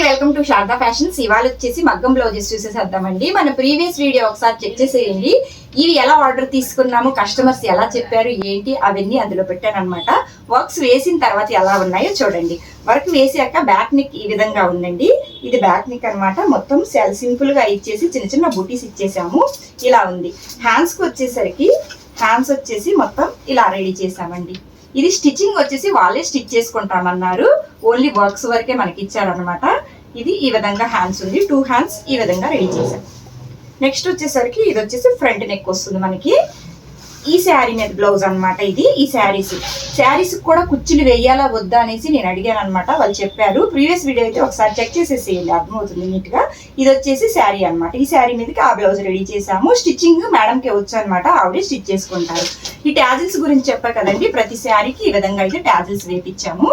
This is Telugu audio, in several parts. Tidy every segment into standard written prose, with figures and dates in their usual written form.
Welcome to Sharada fashions. ఇవాళ వచ్చేసి మగ్గం బ్లౌజెస్ చూసేసేద్దామండి. మన ప్రీవియస్ వీడియో ఒకసారి చెక్ చేసేయండి. ఇవి ఎలా ఆర్డర్ తీసుకున్నాము, కస్టమర్స్ ఎలా చెప్పారు ఏంటి అవన్నీ అందులో పెట్టాను అనమాట. వర్క్స్ వేసిన తర్వాత ఎలా ఉన్నాయో చూడండి. వర్క్ వేసాక బ్యాక్ నెక్ ఈ విధంగా ఉందండి. ఇది బ్యాక్ నెక్ అనమాట. మొత్తం సింపుల్ గా ఇచ్చేసి చిన్న చిన్న బూటీస్ ఇచ్చేసాము. ఇలా ఉంది. హ్యాండ్స్ కి వచ్చేసరికి హ్యాండ్స్ వచ్చేసి మొత్తం ఇలా రెడీ చేసామండి. ఇది స్టిచ్చింగ్ వచ్చేసి వాళ్ళే స్టిచ్ చేసుకుంటామన్నారు. ఓన్లీ వర్క్స్ వరకే మనకి ఇచ్చారనమాట. ఇది ఈ విధంగా హ్యాండ్స్ ఉంది. 2 హ్యాండ్స్ ఈ విధంగా రెడీ చేశాం. నెక్స్ట్ వచ్చేసరికి ఇది వచ్చేసి ఫ్రంట్ నెక్ వస్తుంది మనకి. ఈ శారీ మీద బ్లౌజ్ అనమాట. ఇది ఈ శారీస్ కూడా కుచ్చులు వేయాలా వద్దా అనేసి నేను అడిగాను అనమాట. వాళ్ళు చెప్పారు. ప్రీవియస్ వీడియో అయితే ఒకసారి చెక్ చేసేసేయండి, అర్థమవుతుంది నీట్ గా. ఇది వచ్చేసి శారీ అనమాట. ఈ శారీ మీదకి ఆ బ్లౌజ్ రెడీ చేసాము. స్టిచ్చింగ్ మేడంకి వచ్చు అనమాట, ఆవిడే స్టిచ్ చేసుకుంటారు. ఈ ట్యాజిల్స్ గురించి చెప్పా కదండి. ప్రతి శారీకి ఈ విధంగా అయితే ట్యాజిల్స్ వేపించాము.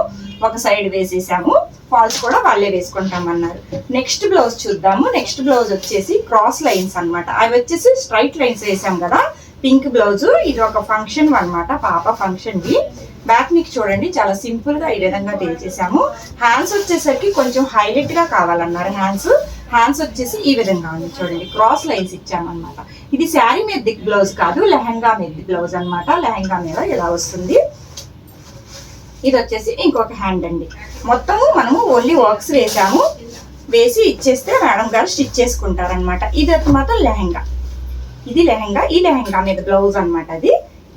ఒక సైడ్ వేసేసాము. ఫాల్స్ కూడా వాళ్ళే వేసుకుంటామన్నారు. నెక్స్ట్ బ్లౌజ్ చూద్దాము. నెక్స్ట్ బ్లౌజ్ వచ్చేసి క్రాస్ లైన్స్ అనమాట. అవి వచ్చేసి స్ట్రైట్ లైన్స్ వేసాం కదా. Pink blouse. ఇది ఒక ఫంక్షన్ అనమాట, పాప ఫంక్షన్ ది. బ్యాక్ నెక్ చూడండి, చాలా సింపుల్ గా ఈ విధంగా తెలిచేసాము. హ్యాండ్స్ వచ్చేసరికి కొంచెం హైలైట్ గా కావాలన్నారు. హ్యాండ్స్ వచ్చేసి ఈ విధంగా ఉంది చూడండి. క్రాస్ లైన్స్ ఇచ్చామన్నమాట. ఇది శారీ మీద బ్లౌజ్ కాదు, లెహంగా మీద బ్లౌజ్ అనమాట. లెహంగా మీద ఇలా వస్తుంది. ఇది వచ్చేసి ఇంకొక హ్యాండ్ అండి. మొత్తము మనము ఓన్లీ వర్క్స్ వేసాము. వేసి ఇచ్చేస్తే మేడం గారు స్టిచ్ చేసుకుంటారనమాట. ఇది మాత్రం లెహంగా. ఇది లెహంగా. ఈ లెహంగా మీద బ్లౌజ్ అనమాట. అది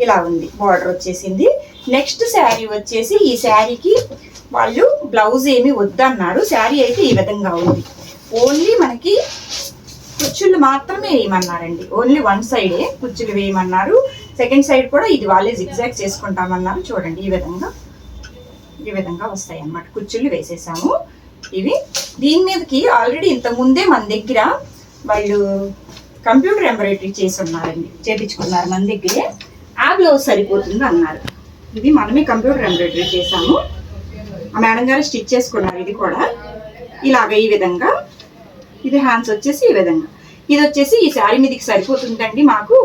ఇలా ఉంది. బార్డర్ వచ్చేసింది. నెక్స్ట్ శారీ వచ్చేసి ఈ శారీకి వాళ్ళు బ్లౌజ్ ఏమి వద్దన్నారు. శారీ అయితే ఈ విధంగా ఉంది. ఓన్లీ మనకి కుచ్చుళ్ళు మాత్రమే వేయమన్నారండి. ఓన్లీ వన్ సైడే కుచ్చులు వేయమన్నారు. సెకండ్ సైడ్ కూడా ఇది వాళ్ళే జిగ్జాగ్ చేసుకుంటామన్నారు. చూడండి ఈ విధంగా వస్తాయి అన్నమాట. కుచ్చుళ్ళు వేసేసాము. ఇవి దీని మీదకి ఆల్రెడీ ఇంత ముందే మన దగ్గర వాళ్ళు కంప్యూటర్ ఎంబ్రాయిడరీ చేపించుకున్నారు మన దగ్గరే. ఆ బ్లౌజ్ సరిపోతుంది అన్నారు. ఇది మనమే కంప్యూటర్ ఎంబ్రాయిడరీ చేసాము. ఆ మేడం గారు స్టిచ్ చేసుకున్నారు. ఇది కూడా ఇలాగ ఈ విధంగా. ఇది హ్యాండ్స్ వచ్చేసి ఈ విధంగా. ఇది వచ్చేసి ఈ శారీ మీదకి సరిపోతుందండి, మాకు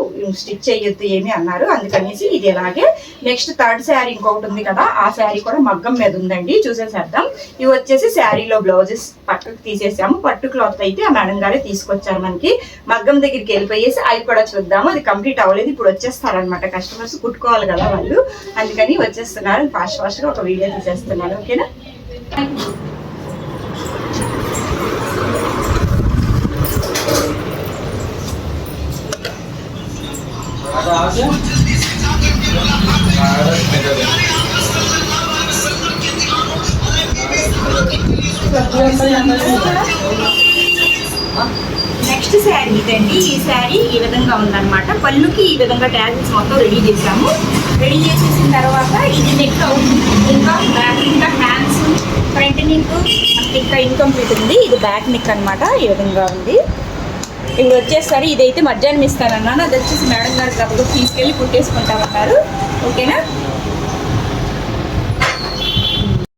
స్టిచ్ చేయొద్దు ఏమి అన్నారు. అందుకనేసి ఇది ఇలాగే. నెక్స్ట్ థర్డ్ శారీ ఇంకొకటి ఉంది కదా, ఆ శారీ కూడా మగ్గం మీద ఉందండి, చూసేసేద్దాం. ఇవి వచ్చేసి శారీలో బ్లౌజెస్ పట్టుకు తీసేసాము. పట్టు క్లాత్ అయితే ఆ మేడం గారే తీసుకొచ్చారు మనకి. మగ్గం దగ్గరికి వెళ్ళిపోయేసి అవి కూడా చూద్దాము. అది కంప్లీట్ అవ్వలేదు. ఇప్పుడు వచ్చేస్తారనమాట కస్టమర్స్, కుట్టుకోవాలి కదా వాళ్ళు, అందుకని వచ్చేస్తున్నారు. ఫాస్ట్ గా ఒక వీడియో తీసేస్తున్నాను. ఓకేనా. నెక్స్ట్ శారీ ఇదండి. ఈ శారీ ఈ విధంగా ఉందన్నమాట. పళ్ళుకి ఈ విధంగా ట్యాగిల్స్ మొత్తం రెడీ చేసాము. రెడీ చేసేసిన తర్వాత ఇది నెక్ అవుతుంది. ఇంకా బ్యాక్, ఇంకా హ్యాండ్స్, ఫ్రంట్ నెక్ ఇంకా ఇన్కంప్లీట్ ఉంది. ఇది బ్యాక్ నెక్ అనమాట. ఈ విధంగా ఉంది. ఇప్పుడు వచ్చేసరి ఇదైతే మధ్యాహ్నం ఇస్తానన్నాను. అది వచ్చేసి మేడం గారు డబ్బులు తీసుకెళ్ళి కుట్టేసుకుంటామన్నారు. ఓకేనా.